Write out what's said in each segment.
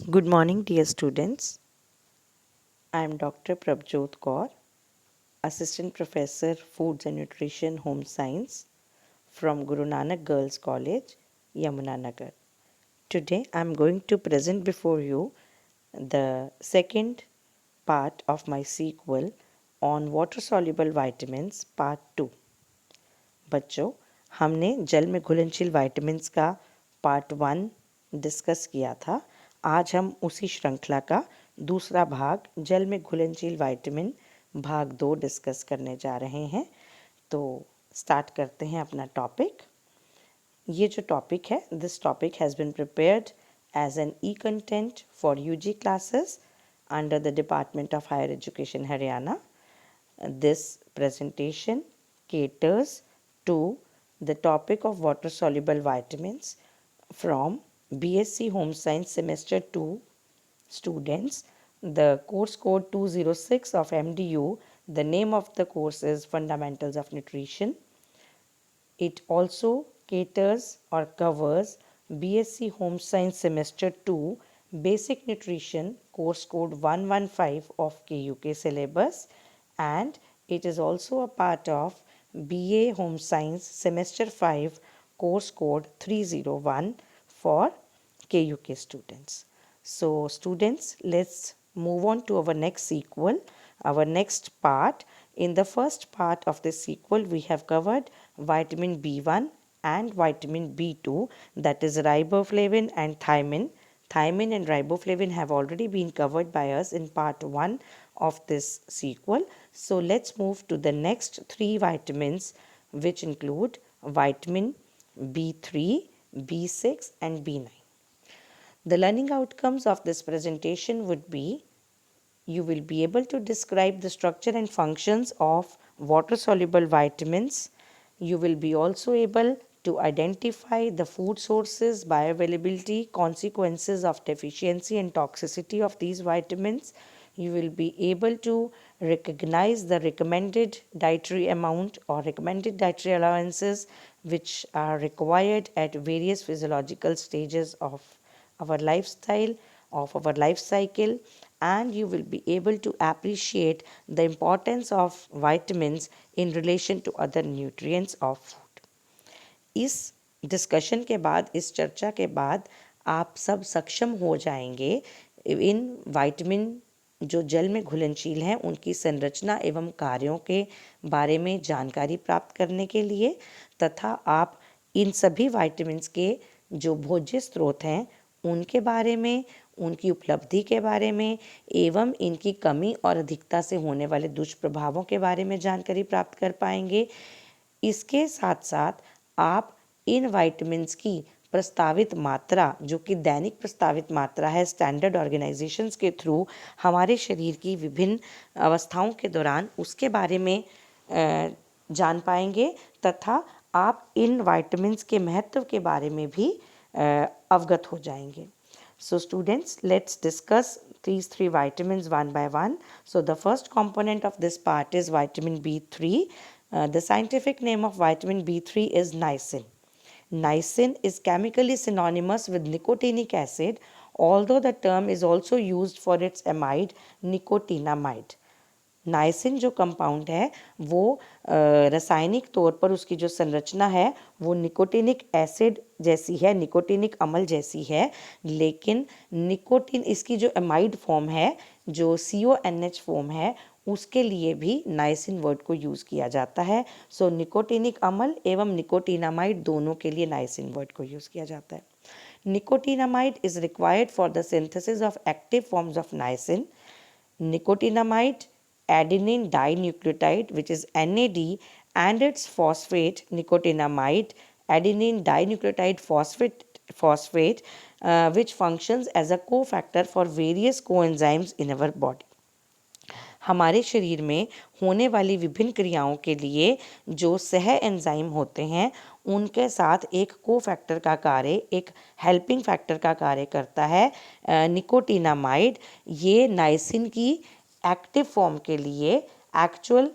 Good morning, dear students. I am Dr. Prabjot Kaur, Assistant Professor, Foods and Nutrition, Home Science from Guru Nanak Girls College, Yamunanagar. Today, I am going to present before you the second part of my sequel on water-soluble vitamins, part 2. बच्चों, हमने जल में घुलनशील vitamins का part 1 discuss किया था। आज हम उसी श्रृंखला का दूसरा भाग जल में घुलनशील विटामिन भाग 2 डिस्कस करने जा रहे हैं। तो स्टार्ट करते हैं अपना टॉपिक। ये जो टॉपिक है, this topic has been prepared as an e content for UG classes under the department of higher education Haryana. This presentation caters to the topic of water soluble vitamins from BSc Home Science Semester 2 students. The course code 206 of MDU. The name of the course is Fundamentals of Nutrition. It also caters or covers BSc Home Science Semester 2 Basic Nutrition course code 115 of KUK syllabus, and it is also a part of BA Home Science Semester 5 course code 301 for KUK students. So students, let's move on to our next sequel, our next part. In the first part of this sequel, we have covered vitamin B1 and vitamin B2, that is riboflavin and thiamine. Thiamine and riboflavin have already been covered by us in part 1 of this sequel. So let's move to the next 3 vitamins, which include vitamin B3, B6 and B9. The learning outcomes of this presentation would be: you will be able to describe the structure and functions of water-soluble vitamins. You will be also able to identify the food sources, bioavailability, consequences of deficiency and toxicity of these vitamins. You will be able to recognize the recommended dietary amount or recommended dietary allowances which are required at various physiological stages of our lifestyle, of our life cycle, and you will be able to appreciate the importance of vitamins in relation to other nutrients of food. इस discussion के बाद, इस चर्चा के बाद आप सब सक्षम हो जाएंगे इन विटामिन जो जल में घुलनशील हैं उनकी संरचना एवं कार्यों के बारे में जानकारी प्राप्त करने के लिए, तथा आप इन सभी विटामिन्स के जो भोज्य स्रोत हैं उनके बारे में, उनकी उपलब्धि के बारे में एवं इनकी कमी और अधिकता से होने वाले दुष्प्रभावों के बारे में जानकारी प्राप्त कर पाएंगे। इसके साथ साथ आप इन विटामिन्स की प्रस्तावित मात्रा, जो कि दैनिक प्रस्तावित मात्रा है स्टैंडर्ड ऑर्गेनाइजेशंस के थ्रू हमारे शरीर की विभिन्न अवस्थाओं के दौरान, उसके बारे में जान पाएंगे, तथा आप इन विटामिन्स के महत्व के बारे में भी अवगत हो जाएंगे. So students, let's discuss these 3 vitamins one by one. So the first component of this part is vitamin B3. The scientific name of vitamin B3 is niacin. Niacin is chemically synonymous with nicotinic acid, although the term is also used for its amide nicotinamide. Niacin जो compound है वो रासायनिक तौर पर उसकी जो संरचना है वो निकोटिनिक एसिड जैसी है, निकोटिनिक अम्ल जैसी है, लेकिन निकोटिन इसकी जो एमाइड फॉर्म है, जो CONH फॉर्म है, उसके लिए भी नाइसिन वर्ड को यूज़ किया जाता है. सो निकोटिनिक अम्ल एवं निकोटिनामाइड दोनों के लिए नाइसिन वर्ड को यूज़ किया जाता है. Nicotinamide is required for the synthesis of active forms of niacin. Nicotinamide, adenine dinucleotide, which is NAD, and its phosphate nicotinamide, adenine dinucleotide phosphate, which functions as a cofactor for various coenzymes in our body. हमारे शरीर में होने वाली विभिन्न क्रियाओं के लिए जो सह एंजाइम होते हैं उनके साथ एक कोफैक्टर का कार्य, एक हेल्पिंग फैक्टर का कार्य करता है निकोटिनामाइड. ये नाइसिन की एक्टिव फॉर्म के लिए, एक्चुअल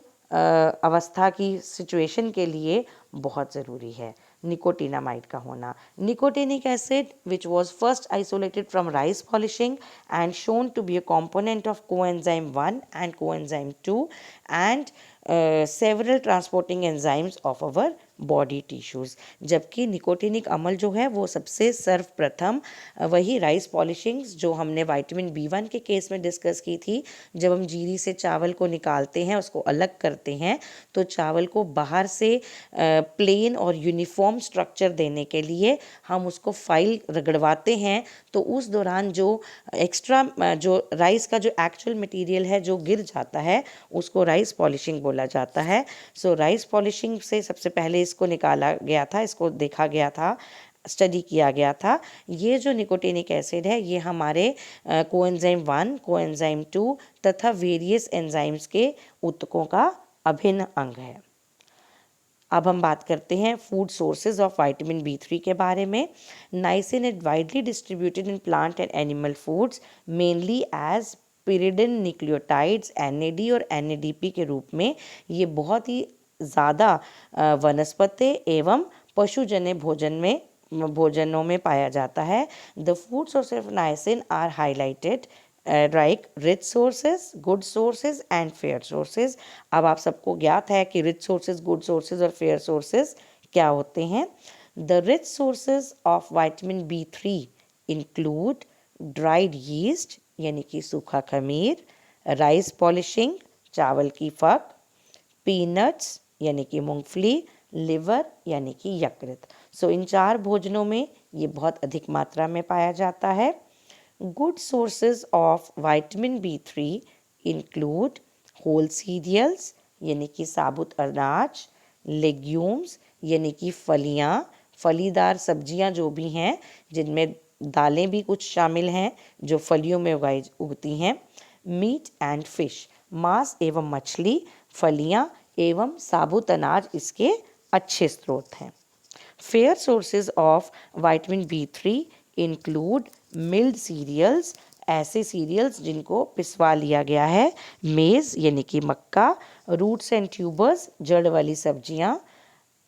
अवस्था की सिचुएशन के लिए बहुत ज़रूरी है. निकोटिनामाइड का होना। Nicotinic acid which was first isolated from rice polishing and shown to be a component of coenzyme 1 and coenzyme 2 and several transporting enzymes of our body tissues. जबकि निकोटिनिक अम्ल जो है वो सबसे सर्वप्रथम वही राइस पॉलिशिंग्स जो हमने विटामिन B1 के केस में डिस्कस की थी, जब हम जीरी से चावल को निकालते हैं, उसको अलग करते हैं, तो चावल को बाहर से प्लेन और यूनिफॉर्म स्ट्रक्चर देने के लिए हम उसको फाइल रगड़वाते हैं, तो उस दौरान जो एक्स्ट्रा जो राइस का जो एक्चुअल मटेरियल है जो गिर जाता है उसको राइस पॉलिशिंग बोला जाता है। सो राइस पॉलिशिंग से सबसे पहले इसको निकाला गया था, इसको देखा गया था, स्टडी किया गया था। ये जो निकोटिनिक एसिड है ये हमारे कोएंजाइम 1, कोएंजाइम 2 तथा वेरियस एंजाइम्स के ऊतकों का अभिन्न अंग है। अब हम बात करते हैं food sources of vitamin B3 के बारे में। Niacin is widely distributed in plant and animal foods mainly as pyridine nucleotides NAD और NADP के रूप में ये बहुत ही ज़्यादा वनस्पति एवं पशुजन्य भोजनों में पाया जाता है। The food sources of niacin are highlighted like rich sources, good sources and fair sources। अब आप सबको ज्ञात है कि rich sources, good sources और fair sources क्या होते हैं। The rich sources of vitamin B3 include dried yeast यानी कि सूखा खमीर, राइस पॉलिशिंग चावल की फक, पीनट्स यानी कि मूंगफली, लिवर यानी कि यकृत। सो इन 4 भोजनों में ये बहुत अधिक मात्रा में पाया जाता है। Good sources of vitamin B3 include whole cereals यानी कि साबुत अनाज, legumes यानी कि फलियां, फलीदार सब्जियां जो भी हैं, जिनमें दालें भी कुछ शामिल हैं जो फलियों में उगती हैं, मीट एंड फिश, मांस एवं मछली, फलियां एवं साबुत अनाज इसके अच्छे स्रोत हैं। Fair sources of vitamin B3 include milled cereals, ऐसे सीरियल्स जिनको पिसवा लिया गया है, मेज़ यानी कि मक्का, रूट्स एंड ट्यूबर्स जड़ वाली सब्जियां,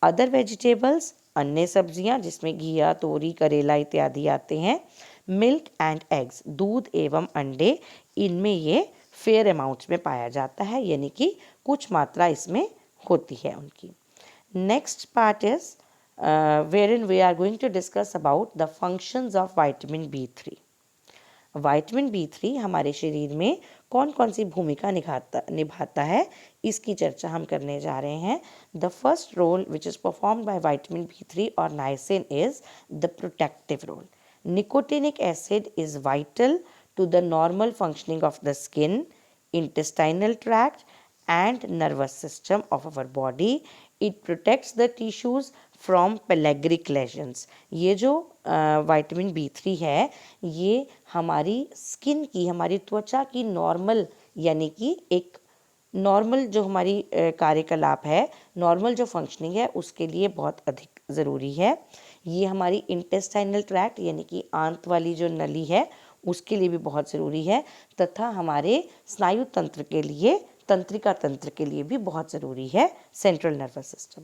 अदर वेजिटेबल्स अन्य सब्जियां जिसमें घिया, तोरी, करेला इत्यादि आते हैं, मिल्क एंड एग्स दूध एवं अंडे, इनमें ये फेयर अमाउंट्स में पाया जाता है यानी कि कुछ मात्रा इसमें होती है उनकी। Next part is wherein we are going to discuss about the functions of vitamin B3। Vitamin B3 हमारे शरीर में कौन कौन सी भूमिका निभाता है इसकी चर्चा हम करने जा रहे हैं। The first role which is performed by vitamin B3 और niacin is the protective role. Nicotinic acid is vital to the normal functioning of the skin, intestinal tract and nervous system of our body। It protects the tissues from pellagric lesions। ये जो vitamin B3 है ये हमारी skin की, हमारी त्वचा की normal यानी कि एक नॉर्मल जो हमारी कार्यकलाप है, नॉर्मल जो फंक्शनिंग है उसके लिए बहुत अधिक ज़रूरी है। ये हमारी इंटेस्टाइनल ट्रैक्ट यानी कि आंत वाली जो नली है उसके लिए भी बहुत ज़रूरी है, तथा हमारे स्नायु तंत्र के लिए, तंत्रिका तंत्र के लिए भी बहुत ज़रूरी है, central nervous system.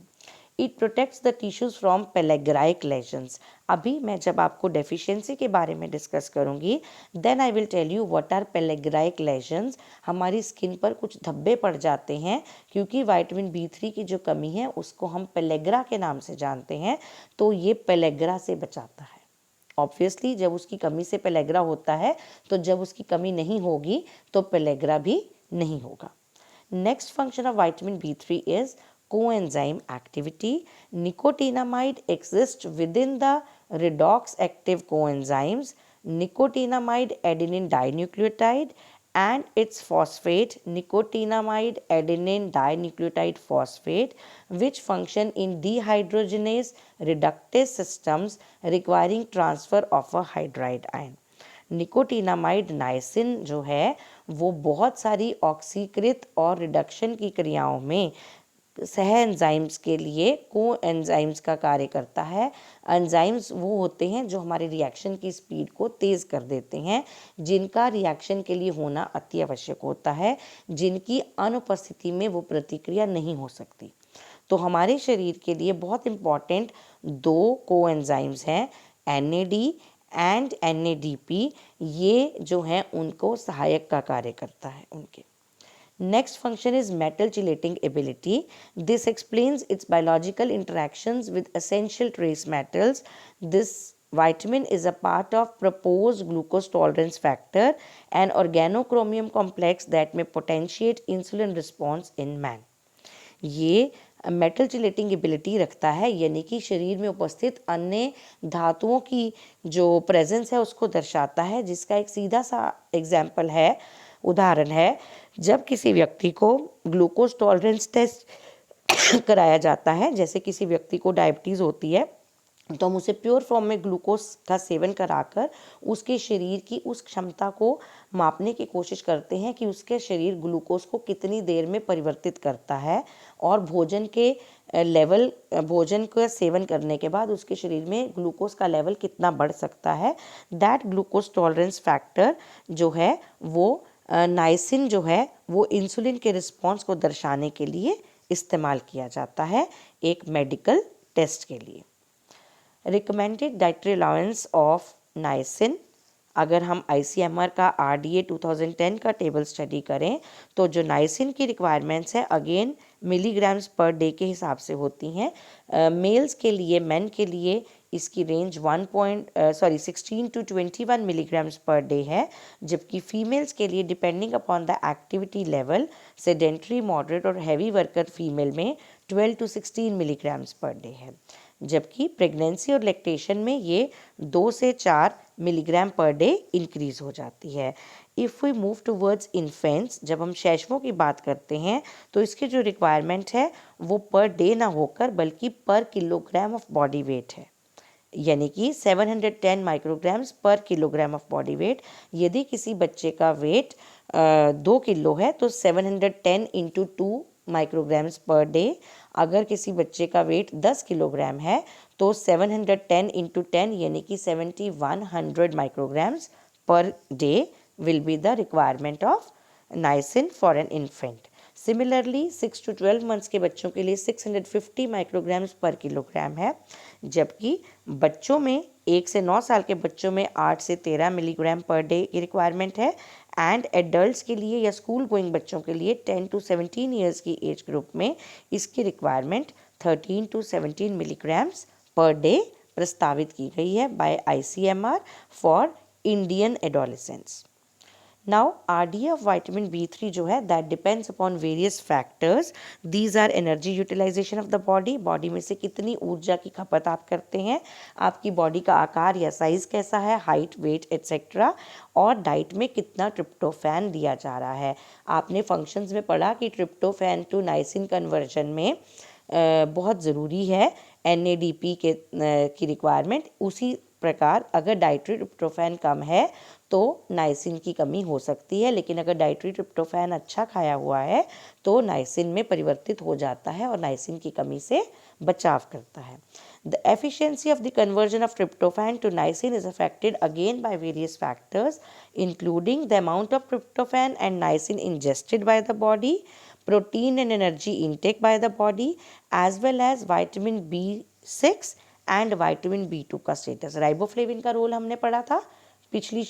It protects the tissues from pellagric lesions. अभी मैं जब आपको डेफिशिएंसी के बारे में डिस्कस करूंगी then I will tell you what are pellagric lesions. हमारी स्किन पर कुछ धब्बे पड़ जाते हैं क्योंकि विटामिन B3 की जो कमी है उसको हम पेलेग्रा के नाम से जानते हैं, तो ये पेलेग्रा से बचाता है। ऑब्वियसली जब उसकी कमी से पेलेग्रा होता है तो जब उसकी कमी नहीं होगी तो पेलेग्रा भी नहीं होगा। Next function of vitamin B3 is coenzyme activity। Nicotinamide exists within the redox active coenzymes nicotinamide adenine dinucleotide and its phosphate nicotinamide adenine dinucleotide phosphate, which function in dehydrogenase reductase systems requiring transfer of a hydride ion। Nicotinamide niacin जो है वो बहुत सारी ऑक्सीकृत और reduction की क्रियाओं में सह एंजाइम्स के लिए को एंजाइम्स का कार्य करता है। एंजाइम्स वो होते हैं जो हमारे रिएक्शन की स्पीड को तेज़ कर देते हैं, जिनका रिएक्शन के लिए होना अति आवश्यक होता है, जिनकी अनुपस्थिति में वो प्रतिक्रिया नहीं हो सकती। तो हमारे शरीर के लिए बहुत इम्पॉर्टेंट 2 कोएंजाइम्स हैं, NAD एंड NADP। ये जो हैं उनको सहायक का कार्य करता है उनके। Next function is metal chelating ability. This explains its biological interactions with essential trace metals. This vitamin is a part of proposed glucose tolerance factor, an organochromium complex that may potentiate insulin response in man. ये metal chelating ability रखता है, यानी कि शरीर में उपस्थित अन्य धातुओं की जो प्रेजेंस है उसको दर्शाता है, जिसका एक सीधा सा एग्जाम्पल है, उदाहरण है, जब किसी व्यक्ति को ग्लूकोज टॉलरेंस टेस्ट कराया जाता है, जैसे किसी व्यक्ति को डायबिटीज़ होती है, तो हम उसे प्योर फॉर्म में ग्लूकोज का सेवन कराकर उसके शरीर की उस क्षमता को मापने की कोशिश करते हैं कि उसके शरीर ग्लूकोज को कितनी देर में परिवर्तित करता है, और भोजन का सेवन करने के बाद उसके शरीर में ग्लूकोज का लेवल कितना बढ़ सकता है। दैट ग्लूकोज टॉलरेंस फैक्टर जो है वो नाइसिन जो है वो इंसुलिन के रिस्पॉन्स को दर्शाने के लिए इस्तेमाल किया जाता है एक मेडिकल टेस्ट के लिए। Recommended dietary allowance of niacin, अगर हम ICMR का RDA 2010 का टेबल स्टडी करें तो जो नाइसिन की रिक्वायरमेंट्स है अगेन मिलीग्राम्स पर डे के हिसाब से होती हैं। मेल्स के लिए, मेन के लिए इसकी range 16 to 21 milligrams per day है, जबकि फीमेल्स के लिए depending upon the activity level, sedentary, moderate और हैवी वर्कर फीमेल में 12 to 16 मिलीग्राम्स पर डे है, जबकि प्रेगनेंसी और लैक्टेशन में ये 2 से 4 मिलीग्राम पर डे इंक्रीज हो जाती है। If we move towards infants, जब हम शैशवों की बात करते हैं तो इसके जो रिक्वायरमेंट है वो पर डे ना होकर बल्कि पर किलोग्राम ऑफ बॉडी वेट है, यानी कि 710 माइक्रोग्राम्स पर किलोग्राम ऑफ बॉडी वेट। यदि किसी बच्चे का वेट 2 किलो है तो 710 इंटू 2 माइक्रोग्राम्स पर डे। अगर किसी बच्चे का वेट 10 किलोग्राम है तो 710 इंटू 10 यानी कि 7100 micrograms per day will be the requirement of niacin for an infant. Similarly 6 to 12 months के बच्चों के लिए 650 माइक्रोग्राम्स पर किलोग्राम है, जबकि बच्चों में 1 से 9 साल के बच्चों में 8 से 13 मिलीग्राम पर डे की रिक्वायरमेंट है, एंड एडल्ट्स के लिए या स्कूल गोइंग बच्चों के लिए 10 to 17 ईयर्स की एज ग्रुप में इसकी requirement 13 to 17 milligrams per day प्रस्तावित की गई है by ICMR for Indian adolescents. Now RDA of vitamin B3 जो है that depends upon various factors. These are energy utilization of the body. Body में से कितनी ऊर्जा की खपत आप करते हैं, आपकी बॉडी का आकार या साइज़ कैसा है, हाइट, वेट एट्सेट्रा, और डाइट में कितना ट्रिप्टोफैन दिया जा रहा है। आपने फंक्शंस में पढ़ा कि ट्रिप्टोफैन टू नाइसिन कन्वर्जन में बहुत ज़रूरी है NADP की रिक्वायरमेंट। उसी प्रकार अगर डाइट्री ट्रिप्टोफैन कम है तो नाइसिन की कमी हो सकती है, लेकिन अगर डाइट्री ट्रिप्टोफैन अच्छा खाया हुआ है तो नाइसिन में परिवर्तित हो जाता है और नाइसिन की कमी से बचाव करता है। The efficiency of the conversion of tryptophan to niacin is affected again by various factors, including the amount of tryptophan and niacin ingested by the body, protein and energy intake by the body, as well as vitamin B6 and vitamin B2 का status. Riboflavin का role हमने पढ़ा था पिछली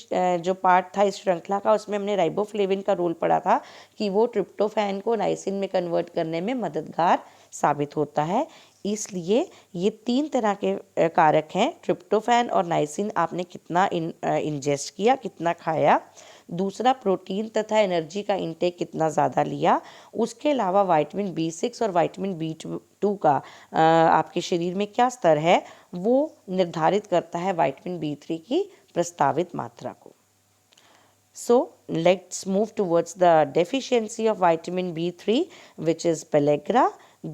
जो part था इस श्रृंखला का, उसमें हमने राइबोफ्लेविन का रोल पढ़ा था कि वो ट्रिप्टोफैन को नाइसिन में कन्वर्ट करने में मददगार साबित होता है। इसलिए ये 3 तरह के कारक हैं, ट्रिप्टोफैन और नाइसिन आपने कितना इंजेस्ट किया, कितना खाया, दूसरा प्रोटीन तथा एनर्जी का इंटेक कितना ज़्यादा लिया, उसके अलावा विटामिन B6 और विटामिन B2 का आपके शरीर में क्या स्तर है वो निर्धारित करता है विटामिन B3 की प्रस्तावित मात्रा को। So let's move towards the deficiency of vitamin B3, which is pellagra.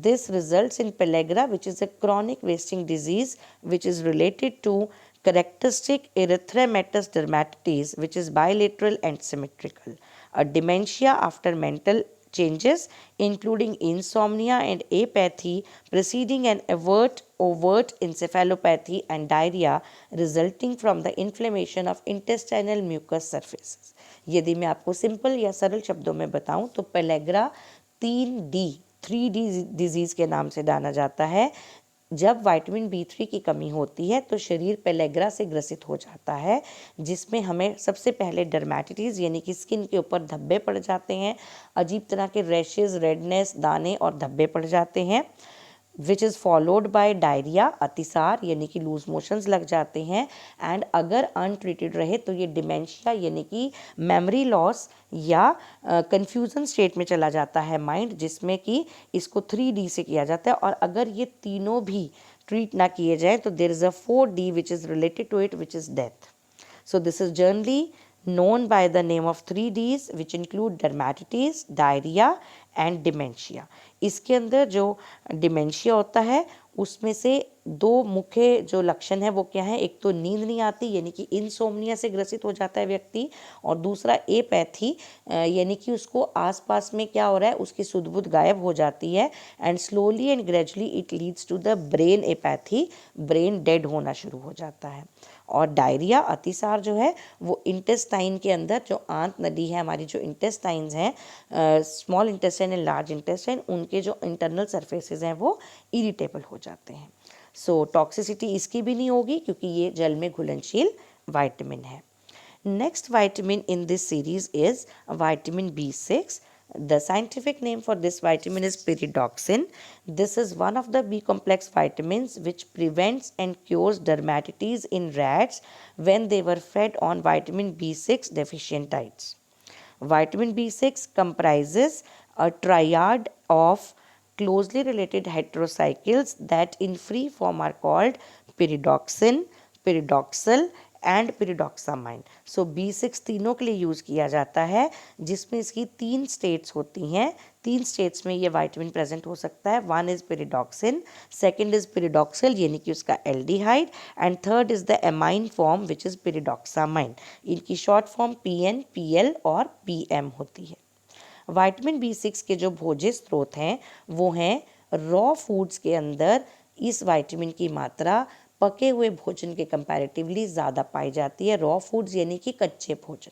This results in pellagra, which is a chronic wasting disease which is related to characteristic erythematous dermatitis, which is bilateral and symmetrical. A dementia after mental changes including insomnia and apathy preceding an overt encephalopathy and diarrhea resulting from the inflammation of intestinal mucous surfaces. यदि मैं आपको simple या सरल शब्दों में बताऊं तो pellagra 3D 3D disease के नाम से जाना जाता है। जब विटामिन B3 की कमी होती है तो शरीर पेलेग्रा से ग्रसित हो जाता है, जिसमें हमें सबसे पहले डर्मेटिटीज़ यानी कि स्किन के ऊपर धब्बे पड़ जाते हैं, अजीब तरह के रैशेज़, रेडनेस, दाने और धब्बे पड़ जाते हैं, which is followed by diarrhoea, अतिसार यानी कि लूज मोशंस लग जाते हैं। एंड अगर अनट्रीटेड रहे तो ये डिमेंशिया यानी कि मेमोरी लॉस या कंफ्यूजन स्टेट में चला जाता है माइंड, जिसमें कि इसको 3D से किया जाता है। और अगर ये तीनों भी ट्रीट ना किए जाए तो there is a 4D which is related to it, which is death. So this is generally known by the name of 3Ds, which include dermatitis, diarrhea and dementia. इसके अंदर जो डिमेंशिया होता है उसमें से दो मुख्य जो लक्षण है वो क्या है, एक तो नींद नहीं आती यानी कि इंसोम्निया से ग्रसित हो जाता है व्यक्ति, और दूसरा एपैथी यानी कि उसको आसपास में क्या हो रहा है उसकी सुध बुध गायब हो जाती है, and slowly and gradually it leads to the brain apathy, brain dead होना शुरू हो जाता है। और डायरिया, अतिसार जो है वो इंटेस्टाइन के अंदर जो आंत नली है, हमारी जो इंटेस्टाइन्स हैं, small intestine and large intestine, उनके जो इंटरनल सरफेसेस हैं वो इरिटेबल हो जाते हैं। सो टॉक्सिसिटी इसकी भी नहीं होगी क्योंकि ये जल में घुलनशील विटामिन है। Next vitamin in this series is vitamin B6. The scientific name for this vitamin is pyridoxine. This is one of the B complex vitamins which prevents and cures dermatitis in rats when they were fed on vitamin B6 deficient diets. Vitamin B6 comprises a triad of closely related heterocycles that in free form are called pyridoxine, pyridoxal and pyridoxamine. So B6 तीनों के लिए use किया जाता है, जिसमें इसकी 3 states होती हैं। 3 स्टेट्स में ये विटामिन प्रेजेंट हो सकता है। One is pyridoxine, second is pyridoxal यानी कि उसका aldehyde, and third is the amine form which is pyridoxamine. इनकी शॉर्ट फॉर्म PN, PL और PM होती है। विटामिन B6 के जो भोज्य स्रोत हैं वो हैं रॉ फूड्स के अंदर इस विटामिन की मात्रा पके हुए भोजन के कंपैरेटिवली ज़्यादा पाई जाती है। रॉ फूड्स यानी कि कच्चे भोजन।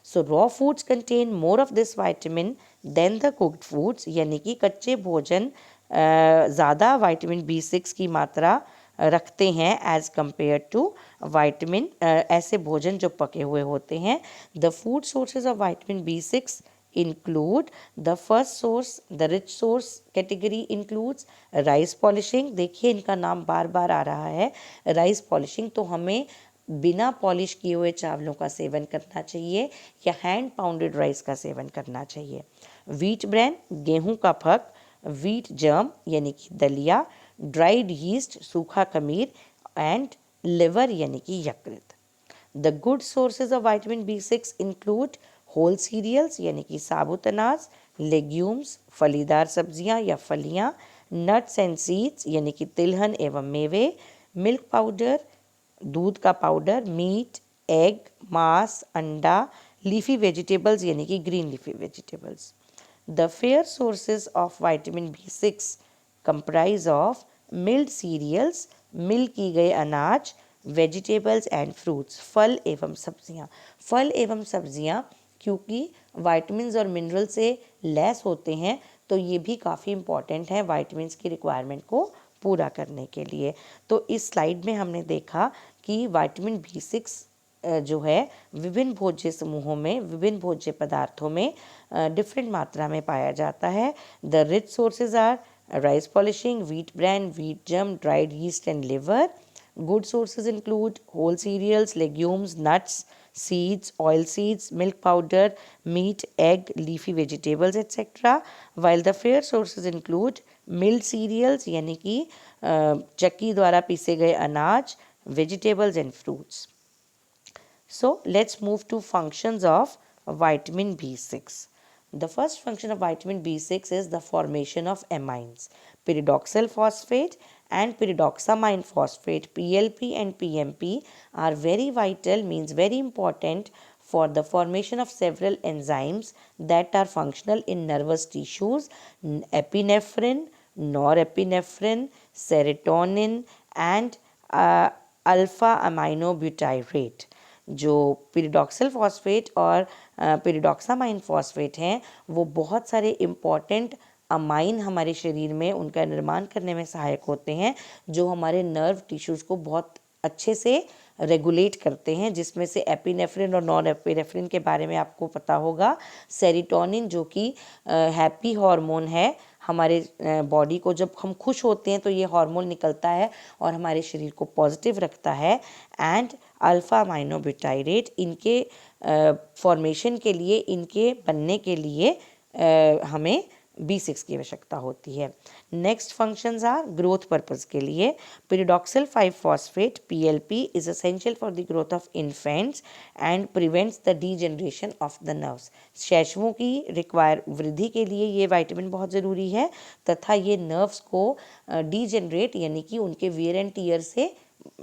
So raw foods contain more of this vitamin than the cooked foods, यानी कि कच्चे भोजन ज़्यादा विटामिन B6 की मात्रा रखते हैं एज कम्पेयर टू विटामिन ऐसे भोजन जो पके हुए होते हैं। The food sources of vitamin B6 include the first source, the rich source category includes rice polishing. देखिए इनका नाम बार बार आ रहा है, राइस पॉलिशिंग। तो हमें बिना पॉलिश किए हुए चावलों का सेवन करना चाहिए या हैंड पाउंडेड राइस का सेवन करना चाहिए। व्हीट ब्रैन, गेहूं का फक, व्हीट जर्म यानी कि दलिया, ड्राइड यीस्ट सूखा खमीर, एंड लिवर यानी कि यकृत। The good sources of vitamin B6 include whole cereals यानी कि साबुत अनाज, लेग्यूम्स फलीदार सब्जियां या फलियां, नट्स एंड सीड्स यानी कि तिलहन एवं मेवे, मिल्क पाउडर दूध का पाउडर, मीट, एग, मांस, अंडा, लीफी वेजिटेबल्स यानी कि green leafy vegetables. The fair sources of vitamin B6 comprise of milled cereals, mill की गए अनाज, वेजिटेबल्स एंड फ्रूट्स फल एवं सब्जियां। फल एवं सब्जियां क्योंकि वाइटमिन्स और मिनरल से लेस होते हैं तो ये भी काफ़ी इम्पॉर्टेंट है वाइटमिन्स की रिक्वायरमेंट को पूरा करने के लिए। तो इस स्लाइड में हमने देखा कि विटामिन B6 जो है विभिन्न भोज्य समूहों में, विभिन्न भोज्य पदार्थों में डिफरेंट मात्रा में पाया जाता है। The rich sources are rice polishing, wheat bran, wheat germ, dried yeast and liver. Good sources include whole cereals, legumes, nuts, seeds, oil seeds, milk powder, meat, egg, leafy vegetables, etc. While the fair sources include milled cereals यानी कि चक्की द्वारा पीसे गए अनाज, vegetables and fruits. So let's move to functions of vitamin B6. The first function of vitamin B6 is the formation of amines. Pyridoxal phosphate and pyridoxamine phosphate, PLP and PMP, are very vital, means very important for the formation of several enzymes that are functional in nervous tissues: epinephrine, norepinephrine, serotonin and alpha aminobutyrate. जो pyridoxal phosphate और pyridoxamine phosphate हैं वो बहुत सारे important amine हमारे शरीर में उनका निर्माण करने में सहायक होते हैं, जो हमारे नर्व टिश्यूज़ को बहुत अच्छे से रेगुलेट करते हैं, जिसमें से एपिनेफ्रिन और नॉन एपिनेफ्रिन के बारे में आपको पता होगा। सेरोटोनिन जो कि हैप्पी हार्मोन है, हमारे बॉडी को जब हम खुश होते हैं तो ये हार्मोन निकलता है और हमारे शरीर को पॉजिटिव रखता है। एंड अल्फा अमाइनोब्यूटाइरेट, इनके फॉर्मेशन के लिए, इनके बनने के लिए हमें B6 की आवश्यकता होती है। Next functions are growth purpose के लिए pyridoxal 5 phosphate PLP is essential for the growth of infants and prevents the degeneration of the nerves. शिशुओं की वृद्धि के लिए ये विटामिन बहुत ज़रूरी है तथा ये नर्व्स को डीजनरेट यानी कि उनके वियर एंड टियर से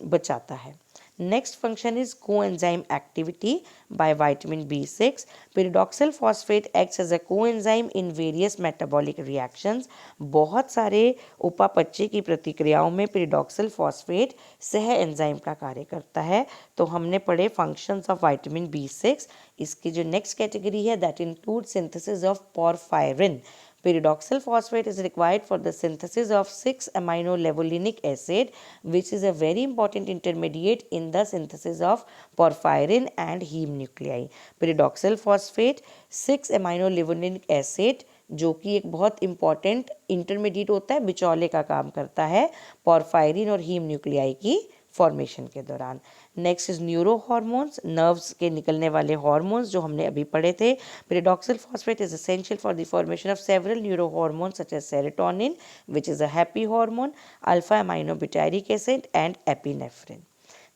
बचाता है। Next function is coenzyme activity by vitamin B6. Pyridoxal phosphate acts as a coenzyme in various metabolic reactions. बहुत सारे उपापचय की प्रतिक्रियाओं में pyridoxal phosphate सह एंजाइम का कार्य करता है। तो हमने पढ़े functions of vitamin B6। इसकी जो next category है that includes synthesis of porphyrin. Pyridoxal phosphate is required for the synthesis of 6-aminolevulinic acid, which is a very important intermediate in the synthesis of porphyrin and heme nuclei. Pyridoxal phosphate 6-aminolevulinic acid जो कि एक बहुत important intermediate होता है, बिचौले का काम करता है पोरफायरिन और हीम न्यूक्लियाई की फॉर्मेशन के दौरान। Next is neuro hormones, nerves के निकलने वाले हार्मोन्स जो हमने अभी पढ़े थे। pyridoxal phosphate is essential for the formation of several neurohormones such as serotonin, which is a happy hormone, alpha aminobutyric acid and epinephrine.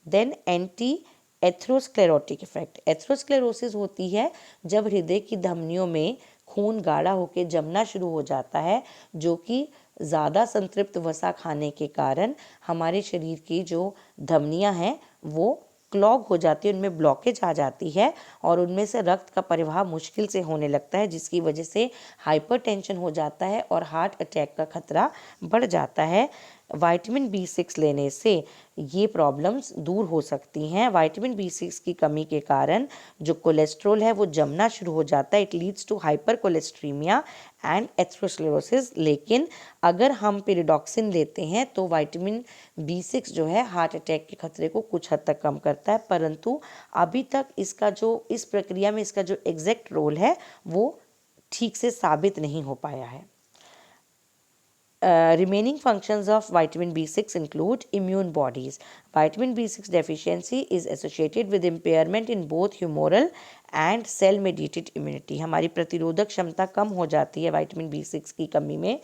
Then anti atherosclerotic effect. Atherosclerosis होती है जब हृदय की धमनियों में खून गाढ़ा होकर जमना शुरू हो जाता है, जो कि ज़्यादा संतृप्त वसा खाने के कारण हमारे शरीर की जो धमनियां हैं वो क्लॉग हो जाती है, उनमें ब्लॉकेज आ जाती है और उनमें से रक्त का परिवाह मुश्किल से होने लगता है, जिसकी वजह से हाइपरटेंशन हो जाता है और हार्ट अटैक का खतरा बढ़ जाता है। विटामिन B6 लेने से ये प्रॉब्लम्स दूर हो सकती हैं। विटामिन B6 की कमी के कारण जो कोलेस्ट्रॉल है वो जमना शुरू हो जाता है, it leads to hypercholesterolemia and atherosclerosis. लेकिन अगर हम pyridoxine लेते हैं तो विटामिन B6 जो है हार्ट अटैक के खतरे को कुछ हद तक कम करता है, परंतु अभी तक इसका जो इस प्रक्रिया में इसका जो एग्जैक्ट रोल है वो ठीक से साबित नहीं हो पाया है। Remaining functions of vitamin B6 include immune bodies. Vitamin B6 deficiency is associated with impairment in both humoral and cell mediated immunity. हमारी प्रतिरोधक क्षमता कम हो जाती है विटामिन B6 की कमी में,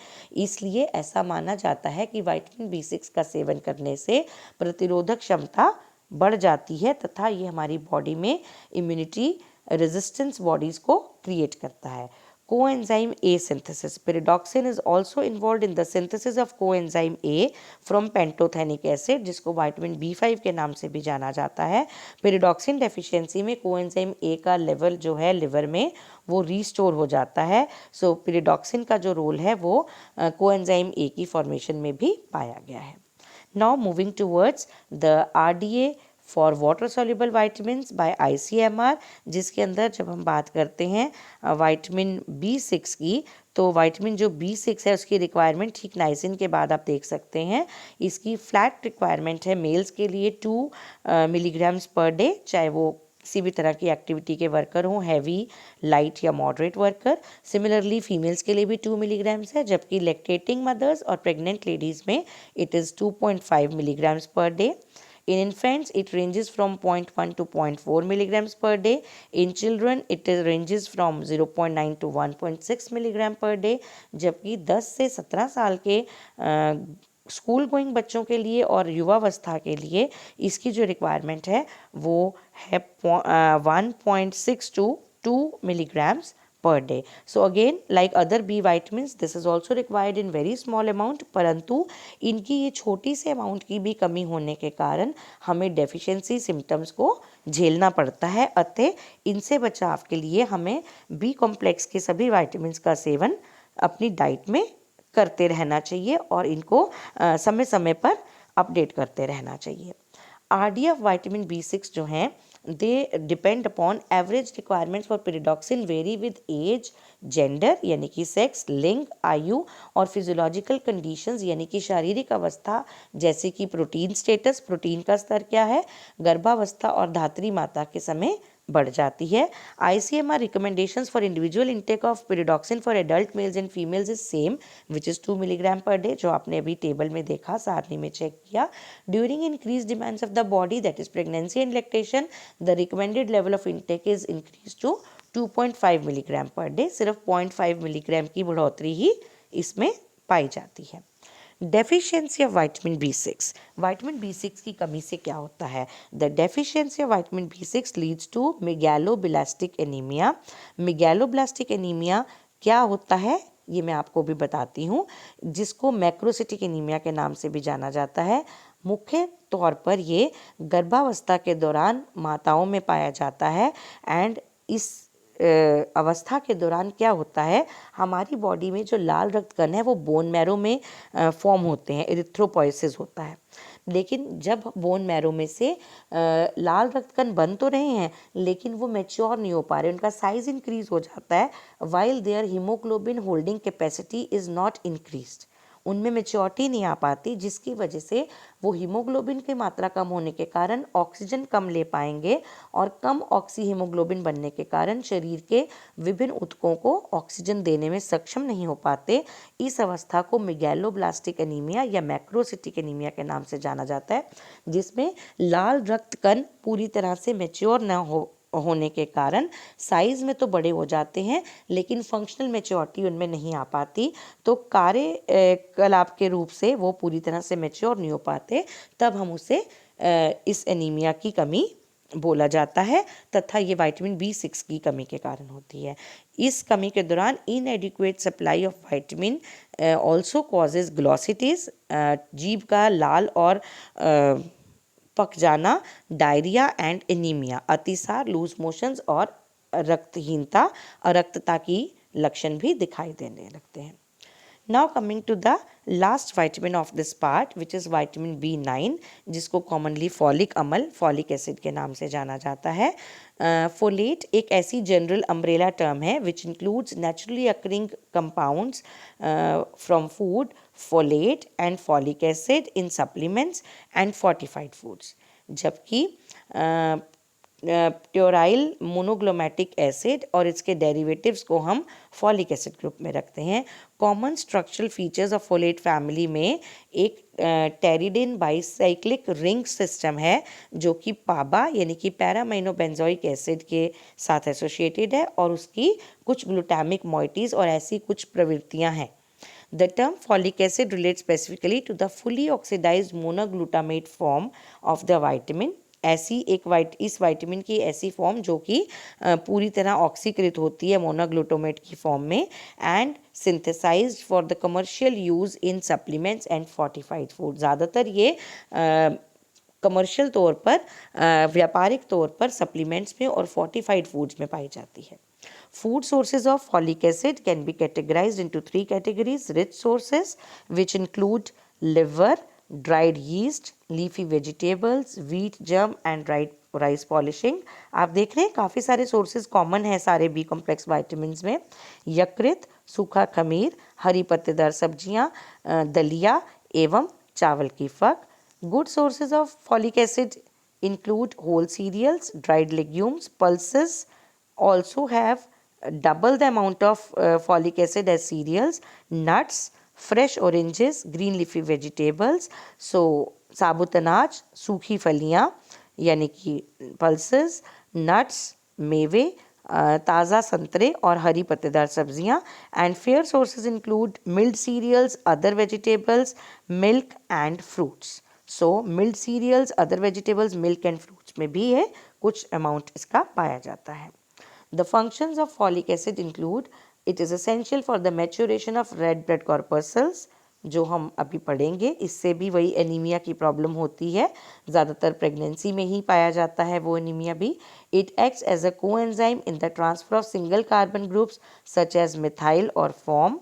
इसलिए ऐसा माना जाता है कि विटामिन B6 का सेवन करने से प्रतिरोधक क्षमता बढ़ जाती है तथा ये हमारी बॉडी में इम्यूनिटी रेजिस्टेंस बॉडीज़ को क्रिएट करता है। Coenzyme A synthesis. Pyridoxine is also involved in the synthesis of coenzyme A from pantothenic acid, जिसको विटामिन B5 के नाम से भी जाना जाता है। pyridoxine डेफिशिएंसी में coenzyme A का लेवल जो है लिवर में वो रीस्टोर हो जाता है। सो pyridoxine का जो रोल है वो coenzyme A की फॉर्मेशन में भी पाया गया है। Now moving towards the RDA for water soluble vitamins by ICMR, जिसके अंदर जब हम बात करते हैं विटामिन B6 की, तो विटामिन जो B6 है उसकी रिक्वायरमेंट ठीक नाइसिन के बाद आप देख सकते हैं। इसकी फ्लैट रिक्वायरमेंट है मेल्स के लिए 2 मिलीग्राम्स पर डे, चाहे वो किसी भी तरह की एक्टिविटी के वर्कर हों, हैवी, लाइट या मॉडरेट वर्कर। सिमिलरली फीमेल्स के लिए भी 2 मिलीग्राम्स है, जबकि लैक्टेटिंग मदर्स और प्रेग्नेंट लेडीज़ में it is 2.5 milligrams per day. In infants, it ranges from 0.1 to 0.4 milligrams per day. In children, it ranges from 0.9 to 1.6 milligram per day. जबकि 10 से 17 साल के स्कूल गोइंग बच्चों के लिए और युवावस्था के लिए इसकी जो रिक्वायरमेंट है वो है 1.6 to 2 milligrams per day. So again, like other B vitamins, this is also required in very small amount, परंतु इनकी ये छोटी से अमाउंट की भी कमी होने के कारण हमें डेफिशिएंसी सिम्टम्स को झेलना पड़ता है। अतः इनसे बचाव के लिए हमें B कॉम्प्लेक्स के सभी विटामिन्स का सेवन अपनी डाइट में करते रहना चाहिए और इनको समय समय पर अपडेट करते रहना चाहिए। RDF विटामिन B6 जो हैं they depend upon average requirements for pyridoxine vary with age, gender यानी कि सेक्स, लिंग, आयु और फिजियोलॉजिकल कंडीशंस यानी कि शारीरिक अवस्था जैसे कि प्रोटीन स्टेटस, प्रोटीन का स्तर क्या है, गर्भावस्था और धात्री माता के समय बढ़ जाती है। ICMR recommendations for individual intake of pyridoxine for adult mails and females is same which is 2 milligram per day, जो आपने अभी टेबल में देखा, सारणी में चेक किया। During increase demands of the body that is pregnancy and lactation the recommended level of intake is increase to 2.5 milligram per day. सिर्फ 0.5 milligram की बढ़ोतरी ही इसमें पाई जाती है। Deficiency of vitamin B6, vitamin B6 की कमी से क्या होता है? The deficiency of vitamin B6 leads to megaloblastic anaemia. Megaloblastic anaemia क्या होता है ये मैं आपको भी बताती हूँ, जिसको मैक्रोसिटिक एनीमिया के नाम से भी जाना जाता है। मुख्य तौर पर ये गर्भावस्था के दौरान माताओं में पाया जाता है एंड इस अवस्था के दौरान क्या होता है, हमारी बॉडी में जो लाल रक्त कण है वो बोन मैरो में फॉर्म होते हैं, एरिथ्रोपोइसिस होता है। लेकिन जब बोन मैरो में से लाल रक्त कण बन तो रहे हैं लेकिन वो मैच्योर नहीं हो पा रहे, उनका साइज इंक्रीज हो जाता है, while there haemoglobin holding capacity is not increased, उनमें मेच्योरिटी नहीं आ पाती, जिसकी वजह से वो हीमोग्लोबिन की मात्रा कम होने के कारण ऑक्सीजन कम ले पाएंगे और कम ऑक्सी हीमोग्लोबिन बनने के कारण शरीर के विभिन्न ऊतकों को ऑक्सीजन देने में सक्षम नहीं हो पाते। इस अवस्था को मेगैलोब्लास्टिक एनीमिया या मैक्रोसिटिक एनीमिया के नाम से जाना जाता है, जिसमें लाल रक्त कण पूरी तरह से मैच्योर न होने के कारण साइज में तो बड़े हो जाते हैं लेकिन फंक्शनल मैच्योरिटी उनमें नहीं आ पाती, तो कार्यकलाप के रूप से वो पूरी तरह से मैच्योर नहीं हो पाते, तब हम उसे इस एनीमिया की कमी बोला जाता है तथा ये विटामिन B6 की कमी के कारण होती है। इस कमी के दौरान inadequate supply of vitamin also causes glossitis, जीभ का लाल और पक जाना, डायरिया एंड एनीमिया, अतिसार, लूज मोशंस और रक्तहीनता, अरक्तता की लक्षण भी दिखाई देने लगते हैं। Now coming to the last vitamin of this part which is vitamin B9, जिसको कॉमनली फॉलिक अम्ल, फॉलिक एसिड के नाम से जाना जाता है। फोलेट एक ऐसी जनरल अम्ब्रेला टर्म है which includes naturally occurring compounds from food, folate and folic acid in supplements and fortified foods, जबकि प्योराइल मोनोग्लोमेटिक एसिड और इसके डेरिवेटिव्स को हम फॉलिक एसिड ग्रुप में रखते हैं। Common structural features of folate family में एक टेरिडिन बाइसाइक्लिक रिंग सिस्टम है जो कि पाबा यानी कि पैरामाइनोबेंजोइक एसिड के साथ एसोसिएटेड है और उसकी कुछ ग्लूटामिक मॉइटीज और ऐसी कुछ प्रवृत्तियां हैं। The term folic acid relates specifically to the fully oxidized monoglutamate form of the vitamin. ऐसी इस विटामिन की ऐसी फॉर्म जो कि पूरी तरह ऑक्सीकृत होती है मोनोग्लूटामेट की फॉर्म में and synthesised for the commercial use in supplements and fortified food. ज़्यादातर ये कमर्शियल तौर पर, व्यापारिक तौर पर सप्लीमेंट्स में और फोर्टिफाइड फूड्स में पाई जाती है। Food sources of folic acid can be categorized into 3 categories: rich sources which include liver, dried yeast, leafy vegetables, wheat germ and rice polishing। आप देख रहे हैं काफ़ी सारे सोर्सेज कॉमन हैं सारे बी कॉम्प्लेक्स वाइटामिन में। यकृत, सूखा खमीर, हरी पत्तेदार सब्जियां, दलिया एवं चावल की fuck. Good sources of folic acid include whole cereals, dried legumes, pulses also have double the amount of folic acid as cereals, nuts, fresh oranges, green leafy vegetables, so साबुत अनाज, सूखी फलियां यानी कि पल्सेस, नट्स, मेवे, ताज़ा संतरे और हरी पत्तेदार सब्जियां। And fair sources include milled cereals, other vegetables, milk and fruits. So milled cereals, other vegetables, milk and fruits में भी है कुछ अमाउंट इसका पाया जाता है। The functions of folic acid include it is essential for the maturation of red blood corpuscles, जो हम अभी पढ़ेंगे, इससे भी वही एनीमिया की प्रॉब्लम होती है, ज़्यादातर प्रेगनेंसी में ही पाया जाता है वो एनीमिया भी। It acts as a coenzyme in the transfer of single carbon groups such as methyl और form,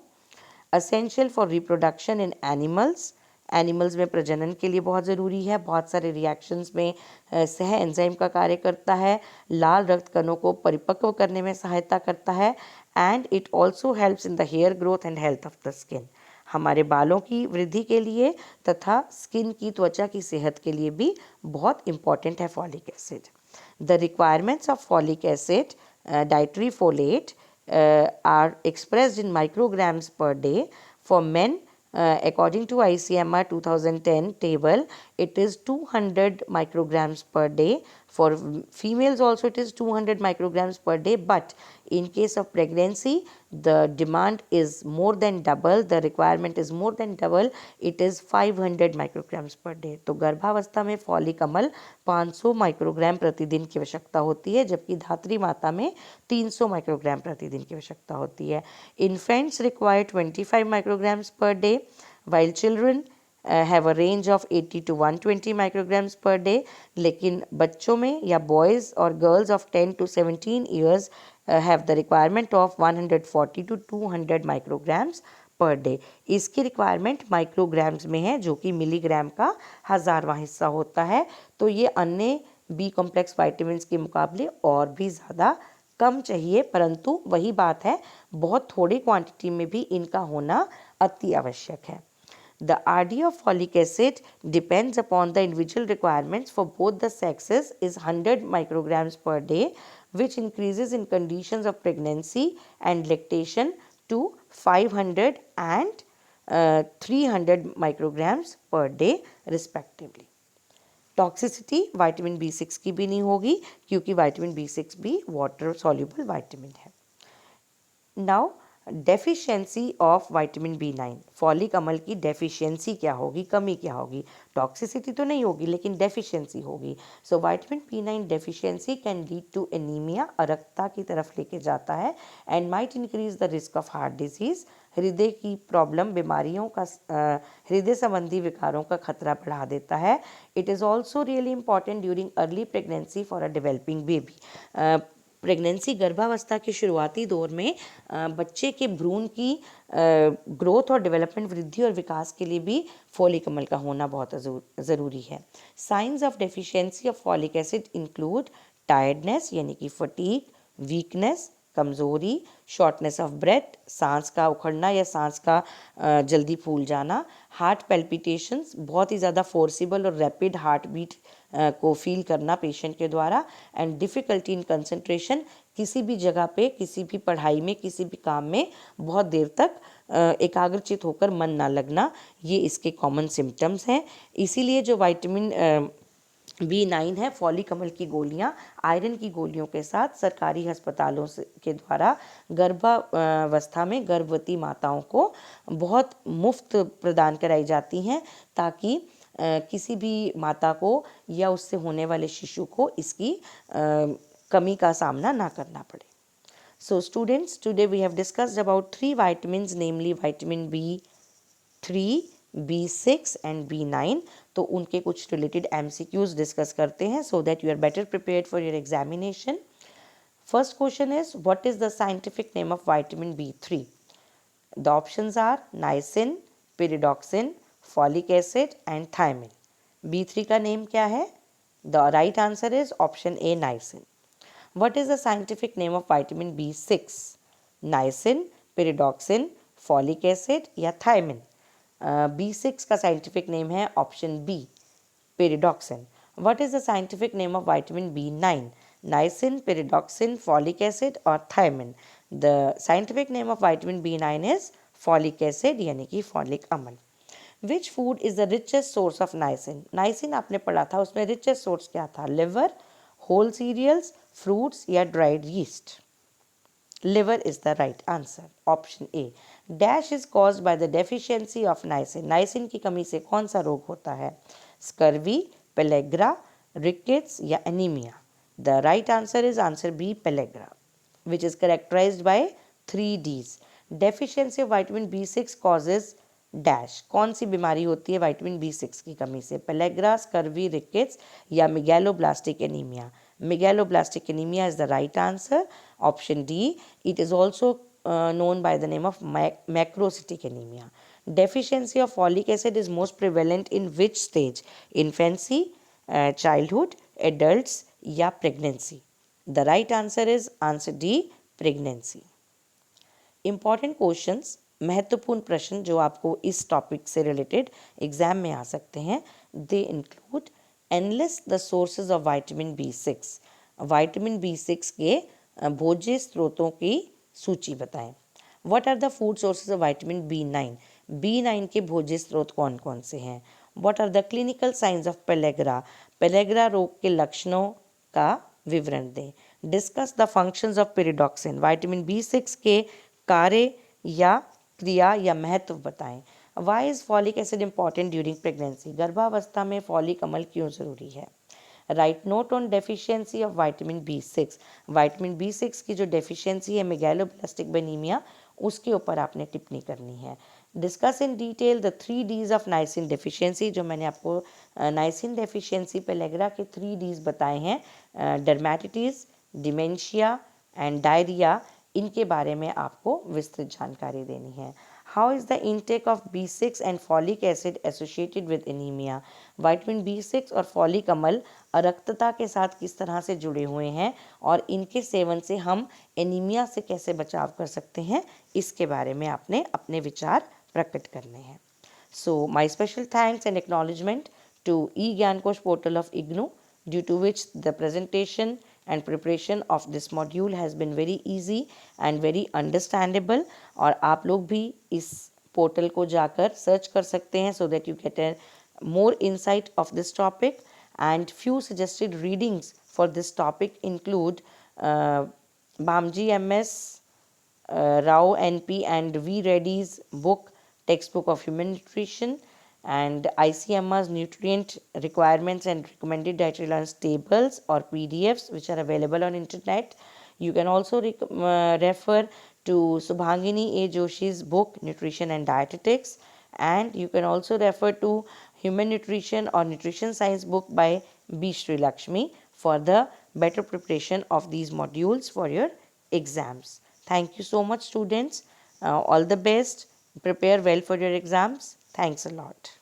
essential for reproduction in animals animals में प्रजनन के लिए बहुत ज़रूरी है, बहुत सारे रिएक्शंस में सह एंजाइम का कार्य करता है, लाल रक्त कणों को परिपक्व करने में सहायता करता है, and it also helps in the hair growth and health of the skin. हमारे बालों की वृद्धि के लिए तथा स्किन की त्वचा की सेहत के लिए भी बहुत इम्पॉर्टेंट है folic acid. The requirements of folic acid dietary folate are expressed in micrograms per day. For men, according to ICMR 2010 table, it is 200 micrograms per day. For females also it is 200 micrograms per day, but in case of pregnancy the demand is more than double, the requirement is more than double, it is 500 micrograms per day. तो गर्भावस्था में folic अम्ल 500 microgram प्रतिदिन की आवश्यकता होती है, जबकि धात्री माता में 300 माइक्रोग्राम प्रतिदिन की आवश्यकता होती है। Infants require 25 micrograms per day, while children have a range of 80 to 120 micrograms per day, लेकिन बच्चों में या boys और girls of 10 to 17 years have the requirement of 140 to 200 micrograms per day. इसकी रिक्वायरमेंट माइक्रोग्राम्स में है, जो कि मिलीग्राम का 1000वां हिस्सा होता है। तो ये अन्य बी कॉम्प्लेक्स वाइटामिन के मुकाबले और भी ज़्यादा कम चाहिए, परंतु वही बात है, बहुत थोड़ी क्वांटिटी में भी इनका होना अति आवश्यक है। The RD of folic acid depends upon the individual requirements for both the sexes is 100 micrograms per day, which increases in conditions of pregnancy and lactation to 500 and 300 micrograms per day respectively. Toxicity vitamin B6 की भी नहीं होगी, क्योंकि vitamin B6 भी water soluble vitamin है। Now deficiency of vitamin B9, folic अम्ल की deficiency क्या होगी, कमी क्या होगी? टॉक्सिसिटी तो नहीं होगी, लेकिन डेफिशिएंसी होगी। So vitamin B9 deficiency can lead to anaemia, अरक्तता की तरफ लेके जाता है, and might increase the risk of heart disease, हृदय की प्रॉब्लम, बीमारियों का, हृदय संबंधी विकारों का खतरा बढ़ा देता है। It is also really important during early pregnancy for a developing baby. Pregnancy गर्भावस्था के शुरुआती दौर में बच्चे के भ्रूण की ग्रोथ और डेवलपमेंट, वृद्धि और विकास के लिए भी फॉलिक अम्ल का होना बहुत ज़रूरी है। Science of deficiency of folic acid include tiredness यानी कि फटीग, वीकनेस कमज़ोरी, शॉर्टनेस ऑफ ब्रेथ, सांस का उखड़ना या सांस का जल्दी फूल जाना, हार्ट पैल्पिटेशंस, बहुत ही ज़्यादा फोर्सिबल और रैपिड हार्ट बीट को फील करना पेशेंट के द्वारा, एंड डिफ़िकल्टी इन कंसंट्रेशन, किसी भी जगह पे, किसी भी पढ़ाई में, किसी भी काम में बहुत देर तक एकाग्रचित होकर मन ना लगना, ये इसके कॉमन सिम्टम्स हैं। इसीलिए जो विटामिन B9 है, फॉलिक अम्ल की गोलियां आयरन की गोलियों के साथ सरकारी अस्पतालों के द्वारा गर्भावस्था में गर्भवती माताओं को बहुत मुफ्त प्रदान कराई जाती हैं, ताकि किसी भी माता को या उससे होने वाले शिशु को इसकी कमी का सामना ना करना पड़े। So students, today we have discussed about 3 vitamins, namely vitamin B3, B6 and B9। तो उनके कुछ रिलेटेड MCQs डिस्कस करते हैं, so that you are better prepared for your examination. First question is, what is the scientific name of vitamin B3? The options are niacin, pyridoxine, folic acid and thiamine. B3 का name क्या है? The right answer is option A, niacin. What is the scientific name of vitamin B6? Niacin, pyridoxine, folic acid या thiamine? B6 का scientific name है option B, pyridoxine. What is the scientific name of vitamin B9? Niacin, pyridoxine, folic acid और thiamine? The scientific name of vitamin B9 is folic acid यानी कि folic अम्ल. Which food is the richest source of niacin? Niacin आपने पढ़ा था, उसमें richest source क्या था? Liver, whole cereals, fruits या dried yeast? Liver is the right answer. Option A. Dash is caused by the deficiency of niacin. Niacin की कमी से कौन सा रोग होता है? Scurvy, pellagra, rickets या anemia? The right answer is answer B, pellagra, which is characterized by 3 Ds. Deficiency of vitamin B6 causes dash. कौन सी बीमारी होती है विटामिन B6 की कमी से? पेलेग्रा, स्कर्वी, रिकेट्स या megaloblastic anaemia? Megaloblastic anemia is the right answer. Option D. It is also known by the name of macrocytic anemia. Deficiency of folic acid is most prevalent in which stage? Infancy, childhood, adults या pregnancy? The right answer is answer D, pregnancy. Important questions, महत्वपूर्ण प्रश्न जो आपको इस topic से related exam में आ सकते हैं, they include enlist the sources of vitamin B6. Vitamin B6 के भोज्य स्रोतों की सूची बताएं. What are the food sources of vitamin B9? B9 के भोज्य स्रोत कौन कौन से हैं? What are the clinical science of pellagra? Pellagra रोग के लक्षणों का विवरण दें. Discuss the functions of pyridoxine. Vitamin B6 के कार्य या क्रिया या महत्व बताएं. Why is folic acid important during pregnancy? गर्भावस्था में फॉलिक अम्ल क्यों जरूरी है? Right note on deficiency of vitamin B6. Vitamin B6 की जो डेफिशिएंसी है मेगालोब्लास्टिक बेनीमिया, उसके ऊपर आपने टिप्पणी करनी है. Discuss in detail the 3 Ds of niacin deficiency. जो मैंने आपको नाइसिन डेफिशिएंसी पेलेग्रा के 3 Ds बताए हैं, डर्मेटिटिस, डिमेंशिया एंड डायरिया, इनके बारे में आपको विस्तृत जानकारी देनी है. How is the intake of B6 and folic acid associated with anaemia? Vitamin B6 और फॉलिक अम्ल अरक्तता के साथ किस तरह से जुड़े हुए हैं और इनके सेवन से हम एनीमिया से कैसे बचाव कर सकते हैं, इसके बारे में आपने अपने विचार प्रकट करने हैं. So my special thanks and acknowledgement to eGyanKosh portal of IGNOU, due to which the presentation and preparation of this module has been very easy and very understandable. और आप लोग भी इस पोर्टल को जाकर सर्च कर सकते हैं so that you get a more insight of this topic. And few suggested readings for this topic include Bamji MS, Rao NP and V Reddy's book, Textbook of Human Nutrition, and ICMR's nutrient requirements and recommended dietary allowance tables or PDFs, which are available on internet. You can also refer to Subhangini A. Joshi's book, Nutrition and Dietetics, and you can also refer to Human Nutrition or Nutrition Science book by B. Sri Lakshmi for the better preparation of these modules for your exams. Thank you so much, students. All the best. Prepare well for your exams. Thanks a lot.